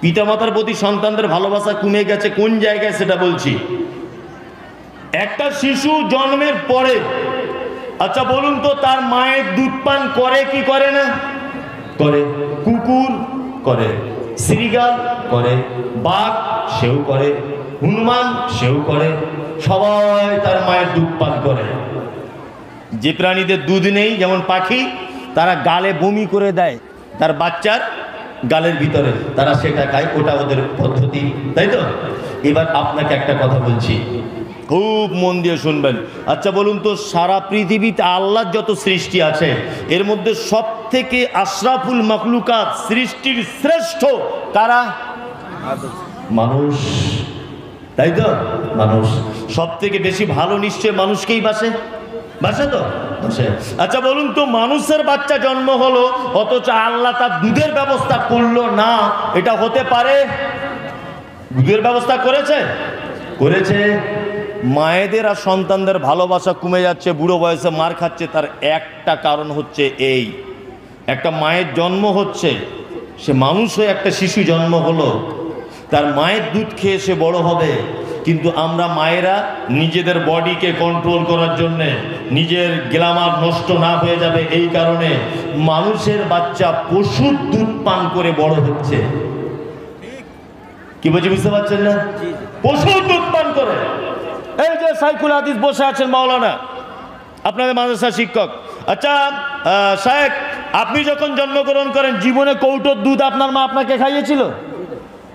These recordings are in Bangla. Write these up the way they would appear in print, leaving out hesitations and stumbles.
পিতামাতার প্রতি সন্তানদের ভালোবাসা কমে গেছে কোন জায়গায় সেটা বলছি। একটা শিশু জন্মের পরে, আচ্ছা বলুন তো, তার মায়ের দুধ পান করে কি করে না? করে। কুকুর করে, শ্রীগাল করে, বাঘ সেও করে, হনুমান সেও করে, সবাই তার মায়ের দুধ পান করে। যে প্রাণীদের দুধ নেই, যেমন পাখি, তারা গালে বমি করে দেয় তার বাচ্চার গালের ভিতরে, তারা সেটা খায়, ওটা ওদের পদ্ধতি, তাই তো? এবার আপনাকে একটা কথা বলছি, খুব মন দিয়ে শুনবেন। আচ্ছা বলুন তো, সারা পৃথিবীতে আল্লাহর যত সৃষ্টি আছে, এর মধ্যে সব থেকে আশরাফুল মাখলুকাত, সৃষ্টির শ্রেষ্ঠ কারা? মানুষ, তাই তো? মানুষ সব থেকে বেশি ভালো নিশ্চয় মানুষকেই বাসে, বাসে তো? বাসে। আচ্ছা বলুন তো, মানুষের বাচ্চা জন্ম হলো, অথচ আল্লাহ তার দুধের ব্যবস্থা করলো না, এটা হতে পারে? দুধের ব্যবস্থা করেছে, করেছে। মায়েদের আর সন্তানদের ভালোবাসা কমে যাচ্ছে, বুড়ো বয়সে মার খাচ্ছে, তার একটা কারণ হচ্ছে এই, একটা মায়ের জন্ম হচ্ছে, সে মানুষ হয়ে একটা শিশু জন্ম হলো, তার মায়ের দুধ খেয়ে সে বড় হবে, কিন্তু আমরা মায়েরা নিজেদের বডিকে কন্ট্রোল করার জন্যে, নিজের গ্ল্যামার নষ্ট না হয়ে যাবে এই কারণে, মানুষের বাচ্চা পশুর দুধ পান করে বড় হচ্ছে। কি বলছি বুঝতে পারছেন না? পশুর দুধ পান করে। এই যে সাইকুল হাদিস বসে আছেন মাওলানা, আপনাদের মাদ্রাসার শিক্ষক। আচ্ছা সাহেব, আপনি যখন জন্মগ্রহণ করেন, জীবনে কৌটোর দুধ আপনার মা আপনাকে খাইয়েছিল?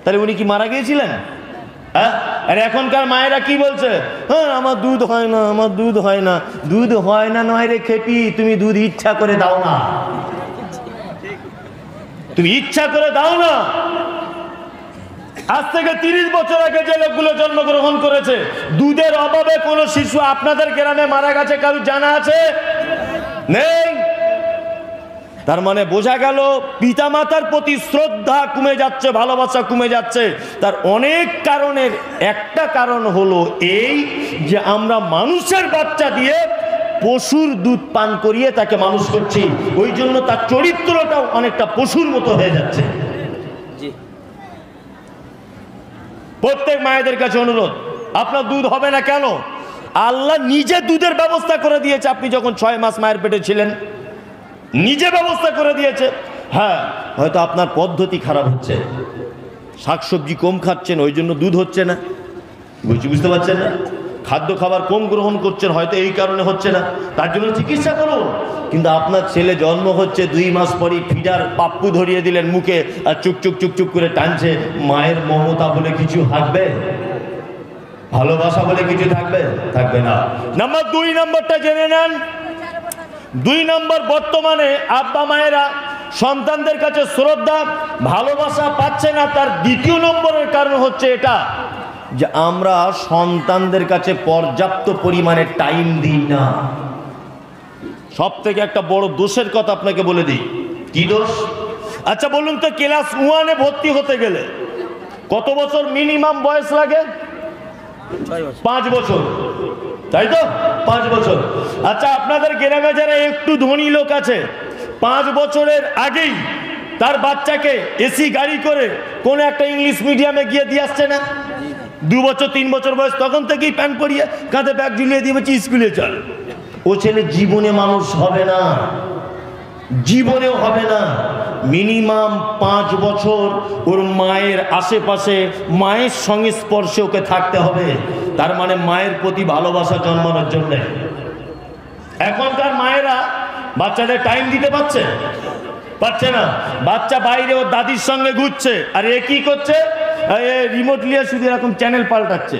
তাহলে উনি কি মারা গিয়েছিলেন? হ্যাঁ। আর এখনকার মায়েরা কি বলছে? হ্যাঁ, আমার দুধ হয় না, আমার দুধ হয় না। দুধ হয় না নয় রে খেপি, তুমি দুধ ইচ্ছা করে দাও না, তুমি ইচ্ছা করে দাও না। আজ থেকে 30 বছর আগে যে লোকগুলো জন্মগ্রহণ করেছে, দুধের অভাবে কোনো শিশু আপনাদের গ্রামে মারা গেছে কারো জানা আছে? নেই। তার মানে বোঝা গেল পিতামাতার প্রতি শ্রদ্ধা কমে যাচ্ছে, ভালোবাসা কমে যাচ্ছে। তার অনেক কারণের একটা কারণ হলো এই যে আমরা মানুষের বাচ্চা দিয়ে পশুর দুধ পান করিয়ে তাকে মানুষ করছি, ওই জন্য তার চরিত্রটাও অনেকটা পশুর মতো হয়ে যাচ্ছে। প্রত্যেক মায়েদের কাছে অনুরোধ, আপনার দুধ হবে না কেন? আল্লাহ নিজে দুধের ব্যবস্থা করে দিয়েছে। আপনি যখন 6 মাস মায়ের পেটে ছিলেন, নিজে ব্যবস্থা করে দিয়েছে। হ্যাঁ, হয়তো আপনার পদ্ধতি খারাপ হচ্ছে, শাকসবজি কম খাচ্ছেন, ওই জন্য দুধ হচ্ছে না। বুঝতে পারছেন না? খাদ্য খাবার কম গ্রহণ করছেন, হয়তো এই কারণে হচ্ছে না, তার জন্য চিকিৎসা করুন। কিন্তু আপনার ছেলে জন্ম হচ্ছে, 2 মাস পরই ফিডার পাপ্পু ধরিয়ে দিলেন মুখে, আর চুকচুক চুকচুক করে টানছে। মায়ের মমতা বলে কিছু থাকবে? ভালোবাসা বলে কিছু থাকবে? থাকবে না। নাম্বার 2 নম্বরটা জেনে নেন। 2 নম্বর, বর্তমানে আব্বা মায়েরা সন্তানদের কাছে শ্রদ্ধা ভালোবাসা পাচ্ছে না। তার 2 নম্বরের কারণ হচ্ছে এটা যে আমরা সন্তানদের কাছে পর্যাপ্ত পরিমাণে টাইম দিই না। সব থেকে একটা বড় দোষের কথা আপনাকে বলে দিই। কি দোষ? আচ্ছা বলুন তো, ক্লাস 1-এ ভর্তি হতে গেলে কত বছর মিনিমাম বয়স লাগে? 5 বছর, তাই তো? 5 বছর। আচ্ছা, আপনাদের গ্রামে যারা একটু ধনী লোক আছে, 5 বছরের আগেই তার বাচ্চাকে এসি গাড়ি করে কোন একটা ইংলিশ মিডিয়ামে গিয়ে দিয়ে আসছে না? 2 বছর 3 বছর বয়স, তখন থেকেই প্যান্ট পরিয়ে কাঁধে ব্যাগ ঝুলিয়ে দিয়ে বলছি স্কুলে চল। ও ছেলে জীবনে মানুষ হবে না, জীবনেও হবে না। মিনিমাম 5 বছর ওর মায়ের আশেপাশে, মায়ের সংস্পর্শে ওকে থাকতে হবে। তার মানে মায়ের প্রতি ভালোবাসা জন্মানোর জন্য। এখনকার মায়েরা বাচ্চাদের টাইম দিতে পারছে? পারছে না। বাচ্চা বাইরে ওর দাদির সঙ্গে ঘুরছে, আর এ কি করছে? রিমোট নিয়ে শুধু এরকম চ্যানেল পাল্টাচ্ছে।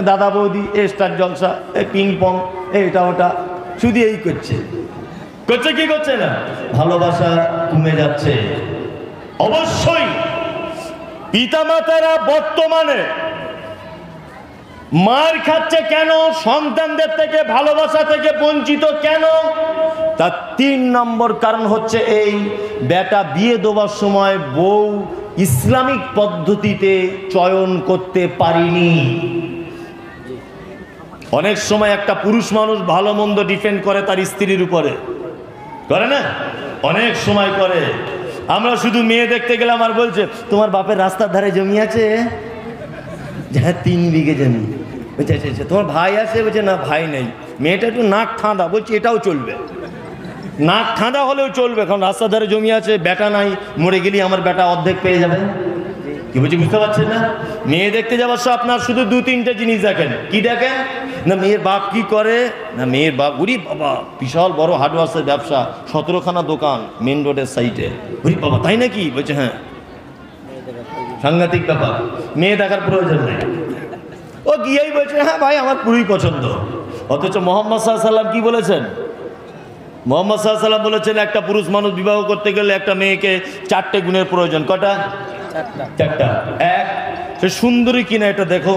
দাদা বৌদি, স্টার জলসা, পিং পং, এটা ওটা, শুধু এই করছে। করছে কি করছে না? ভালোবাসা কমে যাচ্ছে। অবশ্যই পিতামাতারা বর্তমানে মার খাচ্ছে কেন? সন্তানদের থেকে, ভালোবাসা থেকে বঞ্চিত কেন? তার 3 নম্বর কারণ হচ্ছে এই, বেটা বিয়ে দেওয়ার সময় বউ ইসলামিক পদ্ধতিতে চয়ন করতে পারিনি। অনেক সময় একটা পুরুষ মানুষ ভালো মন্দ ডিপেন্ড করে তার স্ত্রীর উপরে, করে না? অনেক সময় করে। আমরা শুধু মেয়ে দেখতে গেলাম আর বলছে তোমার বাপের রাস্তার ধারে জমি আছে, হ্যাঁ 3 বিঘে জমি। বলছে আচ্ছা আচ্ছা তোমার ভাই আছে? বলছে না ভাই নেই। মেয়েটা একটু নাক ঠাঁদা, বলছে এটাও চলবে, নাক ঠাঁদা হলেও চলবে, কারণ রাস্তার ধারে জমি আছে, বেটা নাই, মরে গেলি আমার বেটা অর্ধেক পেয়ে যাবে। কি বলছি বুঝতে পারছেন না? মেয়ে দেখতে যাওয়ার সময় আপনার শুধু 2-3টে জিনিস দেখেন। কি দেখেন? না মেয়ের বাপ কি করে, না মেয়ের বাপ উরি বাবা বিশাল বড় হার্ডওয়ার্সের ব্যবসা, 17খানা দোকান মেন রোডের সাইডে। উরি বাবা তাই নাকি? বলছে হ্যাঁ। সাংঘাতিক ব্যাপার, মেয়ে দেখার প্রয়োজন নেই, ও গিয়েই বলছে হ্যাঁ ভাই আমার পুরোই পছন্দ। অথচ মোহাম্মদ সাল্লাল্লাহু আলাইহি ওয়াসাল্লাম কি বলেছেন? মোহাম্মদ সাল্লাল্লাহু আলাইহি ওয়াসাল্লাম বলেছেন একটা পুরুষ মানুষ বিবাহ করতে গেলে একটা মেয়েকে 4টে গুণের প্রয়োজন। কটা? 4টা। 1, সে সুন্দরী কিনা এটা দেখো।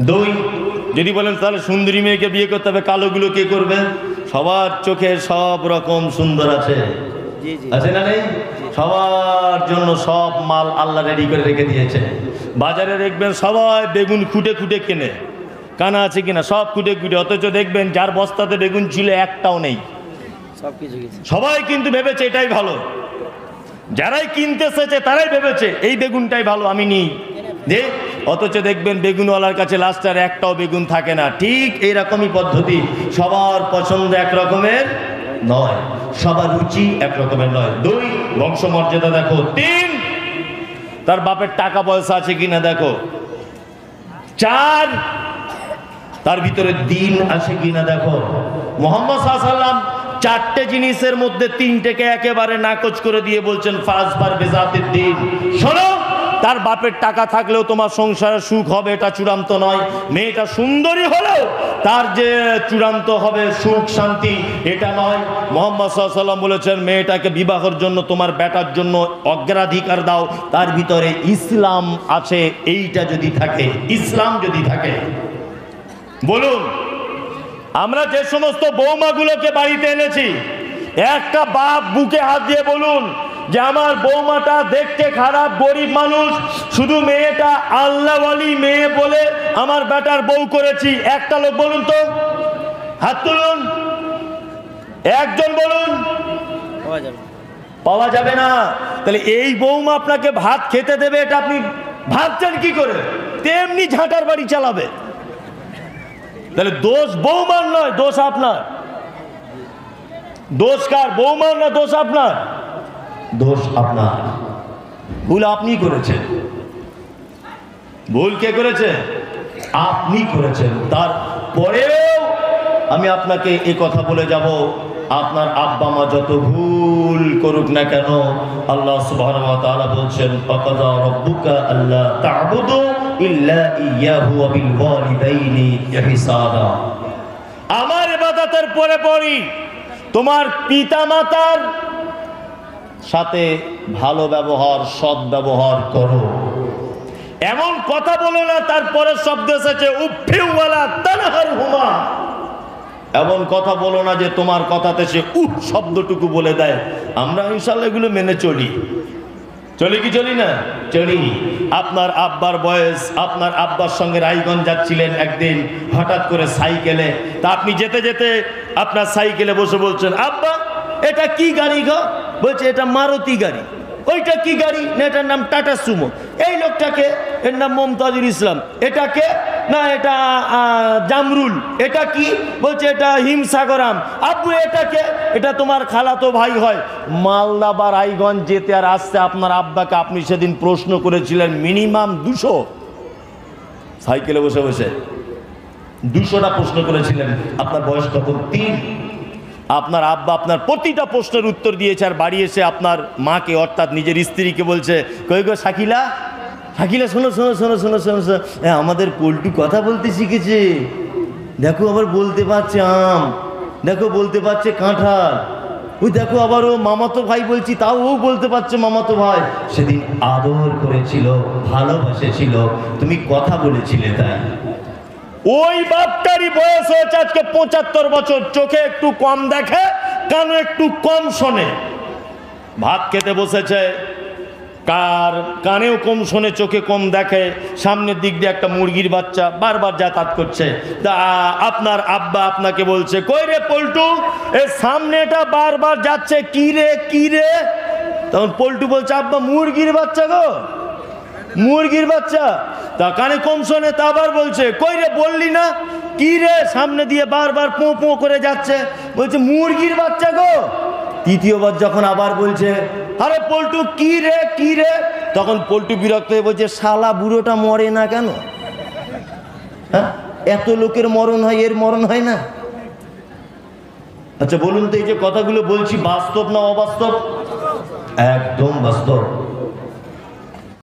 2, যদি বলেন তাহলে সুন্দরী মেয়েকে বিয়ে করতে হবে, কালোগুলো কে করবে? সবার চোখে সব রকম সুন্দর আছে, আছে না নেই? সবার জন্য সব মাল আল্লাহ রেডি করে রেখে দিয়েছে। বাজারে দেখবেন সবাই বেগুন খুঁটে খুঁটে কেনে, কানা আছে কিনা সব খুঁটে খুঁটে, অথচ দেখবেন যার বস্তাতে বেগুন ছিল একটাও নেই। সবাই কিন্তু ভেবেছে এটাই ভালো, যারাই কিনতে এসেছে তারাই ভেবেছে এই বেগুনটাই ভালো আমি নিই যে, অথচ দেখবেন বেগুনওয়ালার কাছে লাস্টার একটাও বেগুন থাকে না। ঠিক এইরকমই পদ্ধতি, সবার পছন্দ এক রকমের নয়, সবার রুচি এক রকমের নয়। 2, বংশমর্যাদা দেখো। 3, তার বাপের টাকা পয়সা আছে কিনা দেখো। 4, তার ভিতরে দিন আছে কিনা দেখো। মুহাম্মদ সাল্লাল্লাহু আলাইহি ওয়াসাল্লাম 4টে জিনিসের মধ্যে 3টেকে একেবারে নাকচ করে দিয়ে বলছেন ফাজবার বিজাতিদ দিন। শোনো, তার বাপের টাকা থাকলেও তোমার সংসারে সুখ হবে এটা চূড়ান্ত নয়, মেয়েটা সুন্দরী হলেও তার যে চূড়ান্ত হবে সুখ শান্তি এটা নয়। মুহাম্মদ সাল্লাল্লাহু আলাইহি ওয়াসাল্লাম বলেছেন মেয়েটাকে বিবাহের জন্য তোমার বেটার জন্য অগ্রাধিকার দাও, তার ভিতরে ইসলাম আছে, এইটা যদি থাকে, ইসলাম যদি থাকে। বলুন, আমরা যে সমস্ত বৌমাগুলোকে বাড়িতে এনেছি, একটা বাপ বুকে হাত দিয়ে বলুন যে আমার বৌমাটা দেখতে খারাপ, গরিব মানুষ, শুধু মেয়েটা আল্লাহওয়ালি মেয়ে বলে আমার বেটার বউ করেছি। একটা লোক বলুন তো, হাত তুলুন, একজন বলুন। পাওয়া যাবে না। তাহলে এই বৌমা আপনাকে ভাত খেতে দেবে এটা আপনি ভাবছেন কি করে? তেমনি ঝাঁটার বাড়ি চালাবে। তাহলে দোষ বৌমার নয়, দোষ আপনার। দোষ কার? বৌমার না দোষ আপনার? দোষ আপনার। ভুল আপনি করেছেন। ভুল কে করেছে? আপনি করেছেন। তারপরেও আমি আপনাকে এই কথা বলে যাব, আপনার আব্বা মা যত ভুল করুক না কেন, আল্লাহ সুবহানাহু ওয়া তাআলা বলছেন ফাকাদা রাব্বুকা আল্লা তা'বুদু ইল্লা ইয়্যাহু ওয়া বিল ওয়ালিদাইনি ইহসানা। আমার ইবাদতের পরে পরই তোমার পিতামাতার সাথে ভালো ব্যবহার, সৎ ব্যবহার করো। এমন কথা বলো না তারপরে শব্দ এসেছে উফিউ ওয়ালা তানহারহুমা। এমন কথা বলো না যে তোমার কথাতে সে উফ শব্দটুকু বলে দেয়। আমরা ইনশাআল্লাহ এগুলো মেনে চলি। চলি কি চলি না? চলি। আপনার আব্বার বয়স, আপনার আব্বার সঙ্গে রায়গঞ্জ যাচ্ছিলেন একদিন হঠাৎ করে সাইকেলে, তা আপনি যেতে যেতে আপনার সাইকেলে বসে বলছেন আব্বা এটা কি গাড়ি গো? বলছে এটা মারুতি গাড়ি। ওইটা কি গাড়ি? না এটার নাম টাটা সুমো। এই লোকটাকে, এর নাম মমতাজুল ইসলাম। এটাকে না এটা জামরুল। এটা কি? বলছে এটা হিমসাগরাম। আব্বু এটাকে? এটা তোমার খালাতো ভাই হয়। মালদা বা রায়গঞ্জ যেতে আর আসতে আপনার আব্বাকে আপনি সেদিন প্রশ্ন করেছিলেন মিনিমাম 200 সাইকেলে বসে বসে 200টা প্রশ্ন করেছিলেন। আপনার বয়স তখন 3। আপনার আব্বা আপনার প্রতিটা প্রশ্নের উত্তর দিয়েছে, আর বাড়ি এসে আপনার মাকে অর্থাৎ নিজের স্ত্রীকে বলছে কই গো শাকিলা, শাকিলা শোনো শোনো শোনো শোনো শোনো শোনো, আমাদের পল্টু কথা বলতে শিখেছে, দেখো আবার বলতে পারছে আম, দেখো বলতে পারছে কাঁঠাল, ওই দেখো আবার ও মামাতো ভাই বলছি তাও ও বলতে পারছে মামাতো ভাই। সেদিন আদর করেছিল, ভালোবাসেছিল, তুমি কথা বলেছিলে তাই। ওই বাপটারই বয়স হয়েছে আজকে 75 বছর, চোখে একটু কম দেখে, কানে একটু কম শোনে। ভাত খেতে বসেছে, কানেও কম শোনে, চোখে কম দেখে, সামনের দিক দিয়ে একটা মুরগির বাচ্চা বারবার যাতায়াত করছে। আপনার আব্বা আপনাকে বলছে কই রে পল্টু, এ সামনেটা বারবার যাচ্ছে, কি রে কি রে? তখন পল্টু বলছে আব্বা মুরগির বাচ্চা গো, মুরগির বাচ্চা। তা কানে কম শোনে, তা আবার বলছে কই রে বললি না, কি রে, সামনে দিয়ে বারবার পো পো করে যাচ্ছে, বলছে মুরগির বাচ্চা গো। তৃতীয়বার যখন আবার বলছে আরে পল্টু কি রে কি রে, তখন পল্টু বিরক্ত হয়ে বলছে শালা বুড়োটা মরে না কেন? হ্যাঁ, এত লোকের মরণ হয়, এর মরণ হয় না? আচ্ছা বলুন তো, এই যে কথাগুলো বলছি বাস্তব না অবাস্তব? একদম বাস্তব।